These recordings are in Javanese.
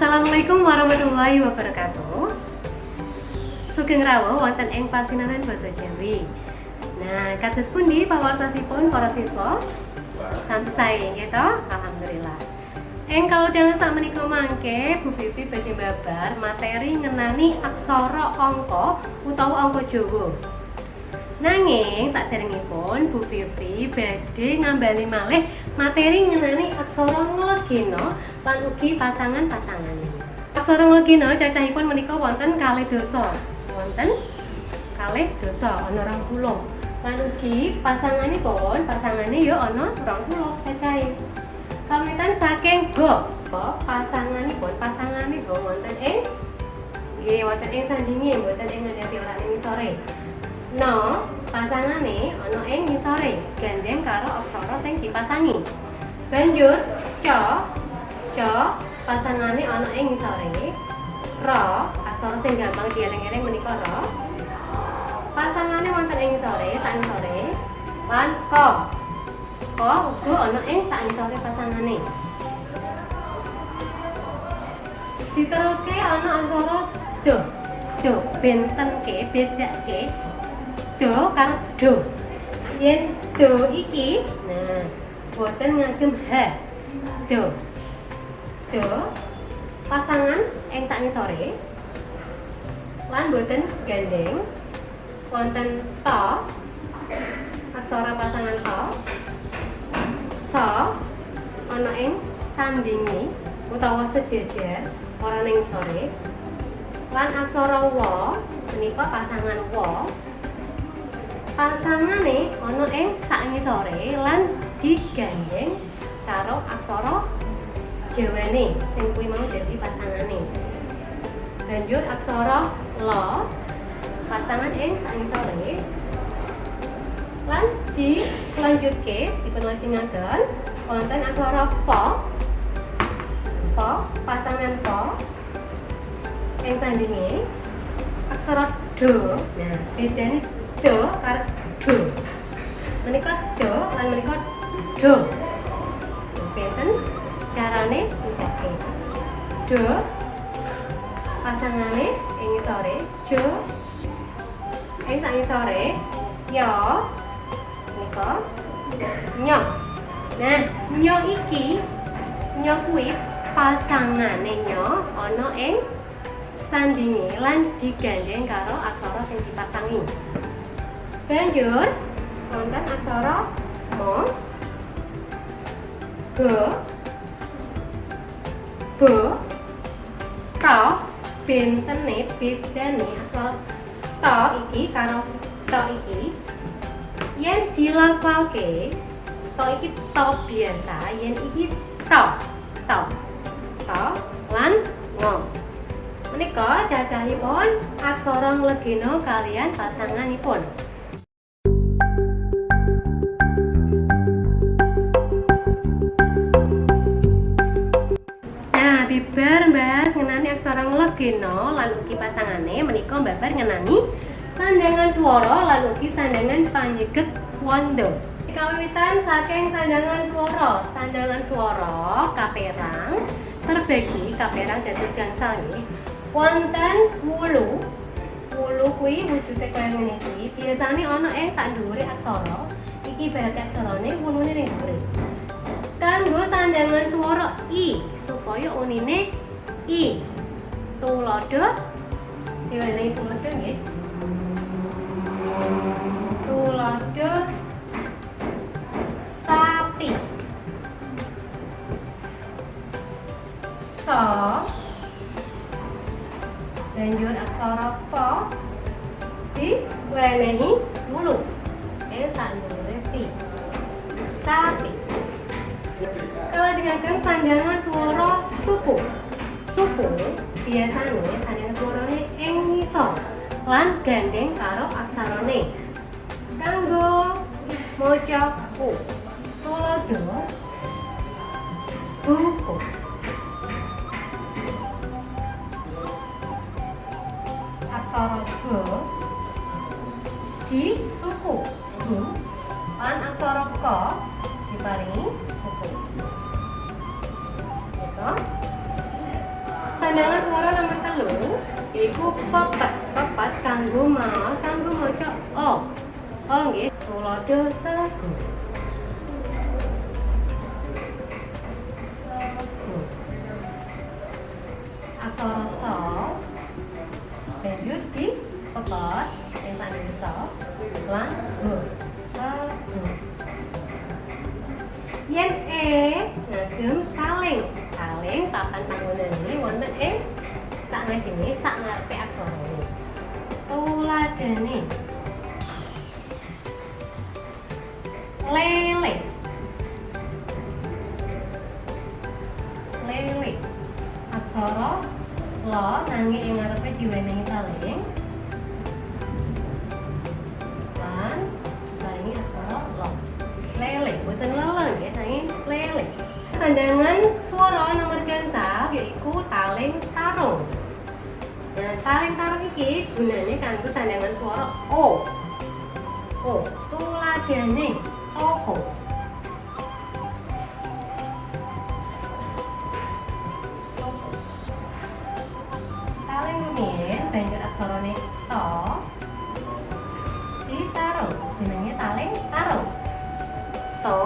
Assalamualaikum warahmatullahi wabarakatuh. Sugeng rawuh wonten ing pasinaran basa Jawi. Nah, kados pundi pawartosipun para siswa? Santai nggih to? Alhamdulillah. Ing kalodhangan sakmenika mangke Bu Vivi badhe babar materi ngenani aksara angka utawa angka Jawa. Nanging saderengipun Bu Vivi badhe ngambali malih materi ngenani aksara nglegena lan ugi pasangan-pasangane. Aksara nglegena cacahipun menika wonten kalih dasa. Wonten kalih dasa ana 20. Lan ugi pasangane ya ana 20 cacahe. Kawitan saking go pasanganipun wonten ing nggih wonten ing sandinge mboten ing ngandhati ora ing ngisore. No, pasangane ana ing ngisore gandeng karo aksara sing dipasangi. Banjur pasangane ana ing ngisore. Ra, aksara sing gampang dieling-eling menika ra. Pasangane wonten ing ngisore, sak ngisore. Lan ko uga ana ing sak ngisore pasangane. Diteruske ana aksara do. Bentenke, bedake do karo do. Yen do iki, nah, boten ngagem h. Do pasangan ing sak ngisore. Lan boten gandeng. Wonten to aksara pasangan to. So ana ing sandingi utawa sejajar ora ning ngisore. Lan aksara wa menika pasangan wa. Pasangane ana ing sak ngisore lan digandeng karo aksara Jawane sing kuwi mau dadi pasangane. Banjur aksara la pasangan ing sak ngisore. Lan dilanjutke dipunlajengaken wonten aksara po pasangan po ing sandinge aksara do. Nah, bedane do karo do. Menika do lan menika do. Benten carane ngucapke. Do pasangane ing ngisore, jo ing sak ngisore, yo menika nyo. Nah, nyo iki nyo kuwi pasangane nyo ana ing sandinge lan digandeng karo aksara sing dipasangi. Banjur wonten aksara mo, bo, to, bedane aksara to iki karo to iki. Yen dilafalke to iki to biasa, yen iki to lan ngo. Menika cacahipun aksara nglegena kalian pasanganipun. Nah, bibar mbahas ngenani aksara nglegena lan ugi pasangane menika babar ngenani sandangan swara lan ugi sandangan panyeget wanda. Kawiwitan saking sandangan swara kaperang terbagi kaperang dados gangsal nggih. Wonten wulu kuwi wujude kaya ngene iki. Biasane ana ing sak dhuwure aksara. Iki berarti aksarane wulune ning dhuwure. Kanggo sandangan swara i supaya unine i. Tuladha diwenehi tuladha nggih. Tuladha sapi. So banjur aksara po diwenehi wulu. Sak dhuwure pi. Sapi. Kalajengaken sandangan swara suku biasane sandangan swarane ing ngisor lan gandeng karo aksarane. Kanggo maca ku tuladha buku. Aksara go di suku lan aksara ko diparingi suku. Telu iku pepet kanggo maca o. O nggih, tuladha sagu. Aksara sa banjur di pepet ing sanisa lan go. Sagu. Yen ngagem kaleng papan panggonane wonten ing sakngajenge sak ngarepe aksara ini. Tuladhane lele. Aksara lo nanging ing ngarepe diwenehi kaleng lan saingi aksara lo. Lele, boten lele nggih, nanging lele. Sandangan swara nomor gangsal yaiku taling tarung. Nah, taling tarung iki gunane kanggo sandangan swara o. Tuladhane toho. Taling rumiyin banjur aksarane to ditarung. Jenenge taling tarung. To.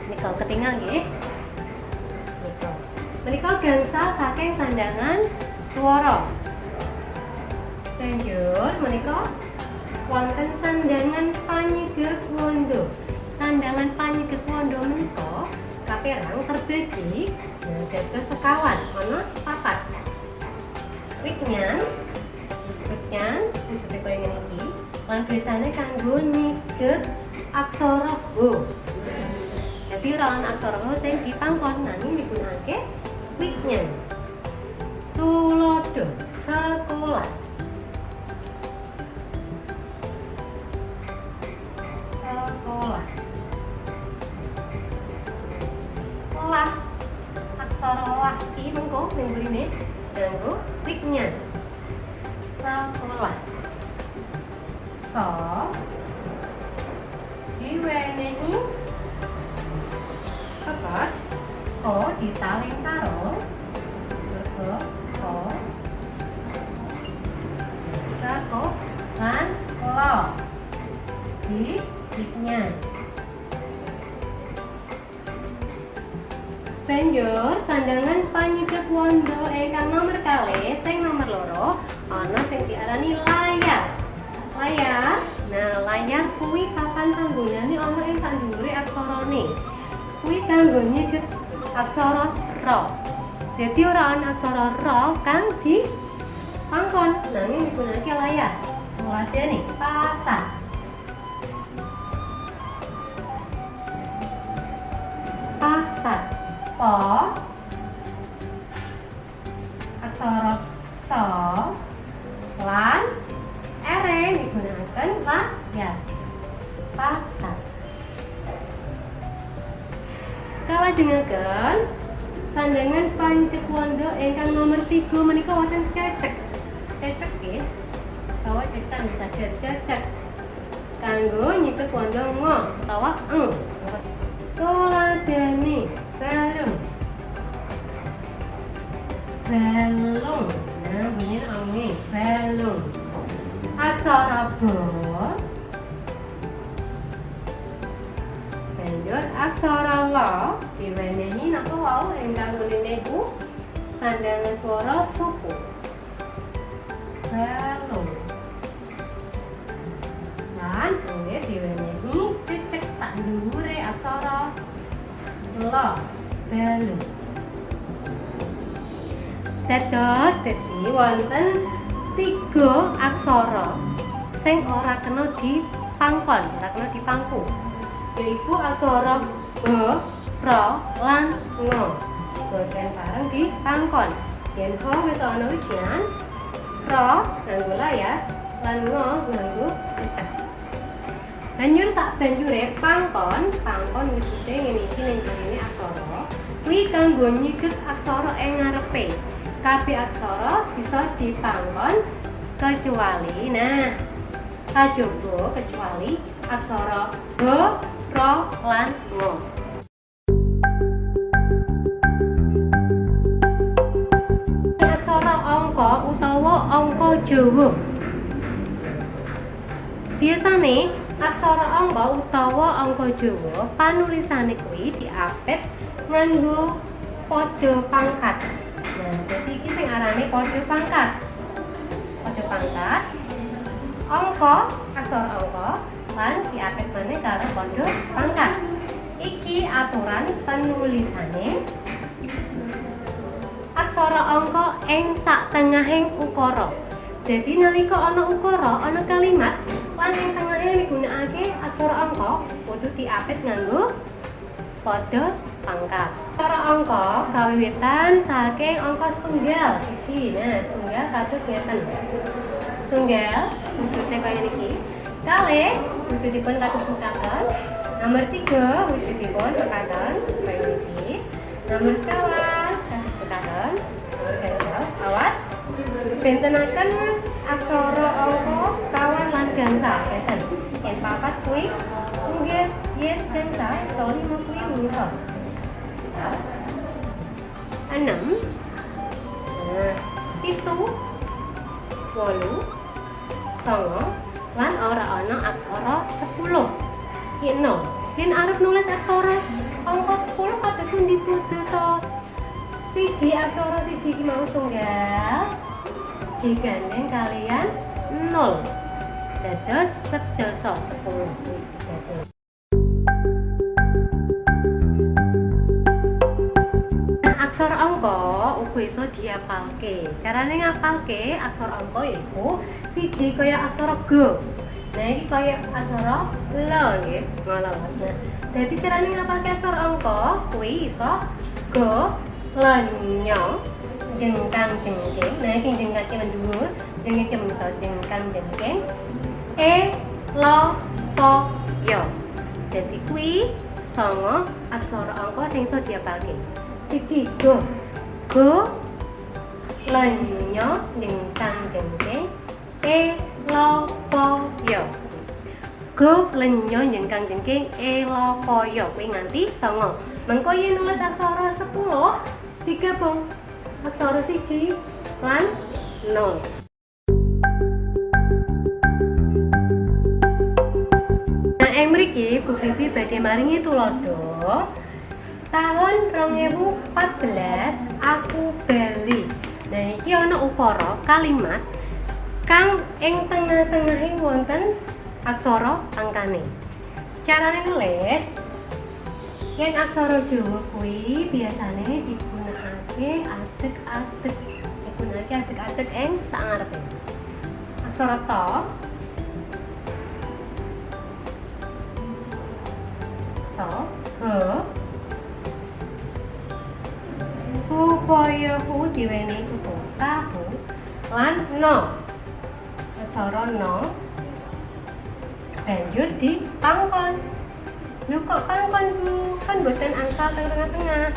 Menika ketingal nggih. Menika gangsal saking sandangan swara. Banjur menika wonten sandangan panyegek wanda. Sandangan panyegek wanda menika kaperang terbagi dados sekawan, ana 4. Wiknyan disebut kaya ngene iki lan biasane kanggo nyigek aksara ho. Jadi ora ana aksara ho sing dipangkon nanging digunakake wiknyan. Tuladha sekolah. Lah aksara lah iki mengko ning mrene nganggo wiknyan. Sekolah. So diwenehi pepet o ditaling tarung merga o sako lan lo di wiknyan. Banjur sandangan panyegek wanda ingkang nomor kalih sing nomor loro ana sing diarani layar. Nah, layar kuwi papan panggonane ana ing sandhuwure aksarane. Kuwi kanggo nyegek aksara ra. Dadi ora ana aksara ra kang dipangkon nanging digunakake layar. Tuladhane pasar. Po aksara sa lan ere digunakaken layar. Pasar. Kalajengaken sandangan panyegek wanda ingkang nomor 3 menika wonten cecek. Cecek nggih. Utawa cecek bisa cecek. Kanggo nyegek wanda ngo utawa eng. Tuladhane balung. Nah, bunyi ini balung. Aksara bo. Banjur aksara la diwenehi napa wau ingkang ngene iku sandangan swara suku. Balung. Lan nggih diwenehi cecek sak dhuwure aksara la. Balung. Dados dadi wonten 3 aksara sing ora kena dipangkon, ora kena dipangku. Yaiku aksara ba, pra lan ngo. Boten bareng dipangkon. Yen ho wis ana wiknyan, pra nganggo layar lan ngo nganggo cecek. Banjur sak banjure pangkon wujute ngene iki ning ngene aksara. Kuwi kanggo nyigek aksara ing ngarepe. Kabeh aksara bisa dipangkon kecuali kecuali aksara ba, pra ro lan ngo. Aksara angka utawa angka Jawa. Biasane aksara angka utawa angka Jawa panulisane kuwi diapit nganggo pada pangkat. Nah, jadi iki sing arane pada pangkat. Pada pangkat angka, aksara angka lan diapit maneh karo pada pangkat. Iki aturan penulisane aksara angka ing satengahing ukara. Jadi nalika ana ukara, ana kalimat lan ing tengahe migunakake aksara angka kudu diapit nganggo pada pangkat. Aksara angka kawiwitan saking angka setunggal siji. Nah, setunggal kados ngeten. Setunggal wujudnya kaya niki. Kalih wujudipun kados mekaten. Nomor 3 wujudipun mekaten kaya niki. Nomor sekawan kados mekaten. Nomor gangsal awas bentenaken aksara angka sekawan lan gangsal ngeten. Yen papat kuwi nggih yen gangsal to 5 kuwi ngisor. 6 7 8 9 lan ora ana aksara 10. Yen yen arep nulis aksara angka 10 kados pundi dosa siji aksara siji iki mau tunggal digandeng kalian 0 dados sedasa 10. Aksara angka uga iso diapalke. Carane ngapalke aksara angka yaiku siji kaya aksara G. Nah iki kaya aksara L nggih, ngono. Nah, dadi carane ngapalke aksara angka kuwi iso G, L, Ñ, jengkang jengking. Nah iki jengkang mendhuwur, jengking mengisor, jengkang jengking. E, Lo, Po, Yo. Dadi kuwi 9 aksara angka sing iso diapalke. Siji go, go, lenyo, jengkang jengking, lo, po, yo. Go, lenyo, jengkang jengking, lo, po, yo. Kuwi nganti 9. Mengko yen nulis aksara 10 digabung aksara siji lan 0. Nah, ing mriki Bu Vivi badhe maringi tulodo. Tahun 2014 aku bali. Nah iki ana ukara kalimat kang ing tengah-tengahe wonten aksara angkane. Carane nulis yen aksara Jawa kuwi biasane digunakake adeg-adeg. Digunakake adeg-adeg ing sangarepe. Aksara ta supaya ku diwenehi suku tahu lan no. Aksara no banjur di pangkon. Lho kok pangkon Bu? Kan boten angka tengah-tengah.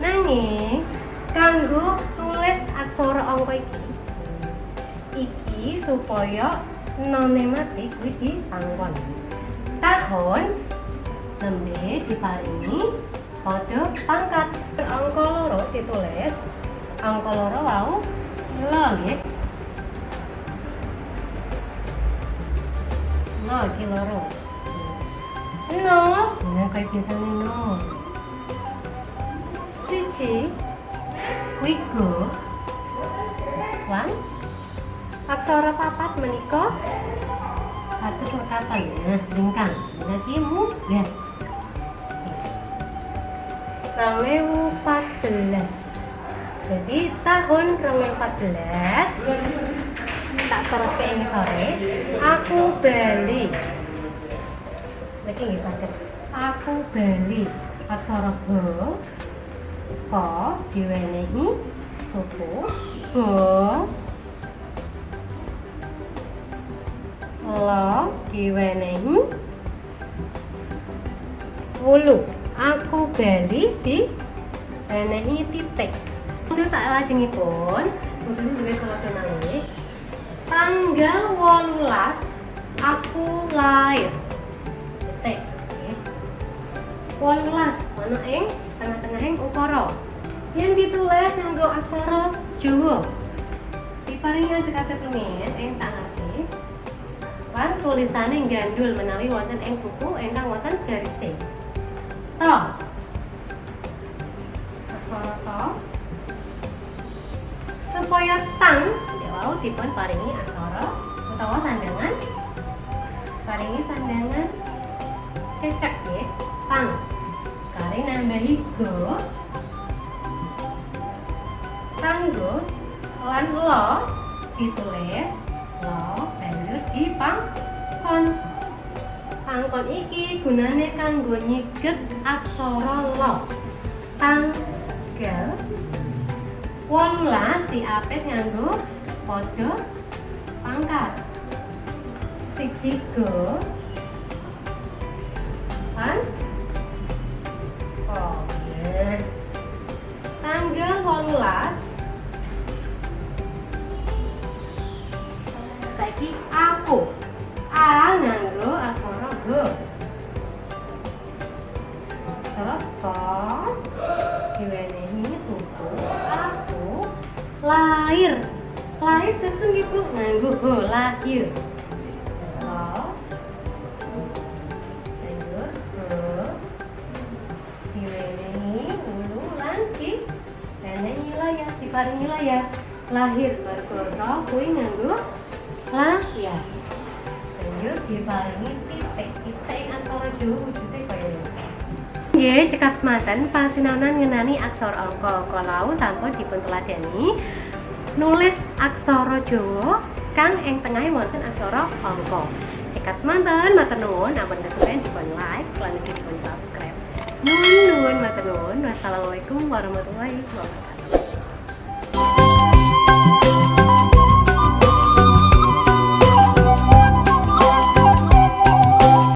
Nanging kanggo nulis aksara angka iki supaya none mati kuwi di pangkon. Tahun nembe diparingi pada pangkat. Angka loro ditulis angka loro wau lo nggih. No iki loro. No, nah kaya biasane no. Siji kuwi go lan aksara papat menika kados mekaten. Nah, jengkang. Dadi mudah. 2014. Jadi tahun 2014 tak teruske ing sore aku bali. Lagi nggih saged. Aku bali aksara G ko diwenehi suku Go Lo diwenehi wulu. Aku bali di wenehi titik. Untuk salajengipun kudu duwe tulodo malih. Tanggal 18 aku lahir. Titik. 18 ana ing tengah-tengahing ukara. Yen ditulis nganggo aksara Jawa diparingi cekaten rumiyin ing sangarti lan tulisane gandul menawi wonten ing buku ingkang wonten garise. To. Aksara to. Supaya tang wau dipun paringi aksara utawa sandangan. Paringi sandangan cecek nggih, tang. Kare nambahi go. Tanggo lan lo ditulis lo banjur dipangkon. Pangkon iki gunane kanggo nyiget aksara lo. Tanggal 18 diapit nganggo pada pangkat. Siji go lan tanggal 18 saiki aku a nganggo aksara g terus ko diwenehi suku aku lahir tentu ibu nganggo ho lahir diparingi layar lahir mergo kuwi nganggo layar. Banjur diparingi titik antara Jawa wujude kaya ngono. Nggih, cekap semanten pasinaonan ngenani aksara angka. Kalau sampun dipun teladani nulis aksara Jawa kang ing tengahe wonten aksara angka. Cekap semanten matur nuwun ampun kesuwen dipun like lan dipun subscribe. Nuwun matur nuwun. Wassalamualaikum warahmatullahi wabarakatuh.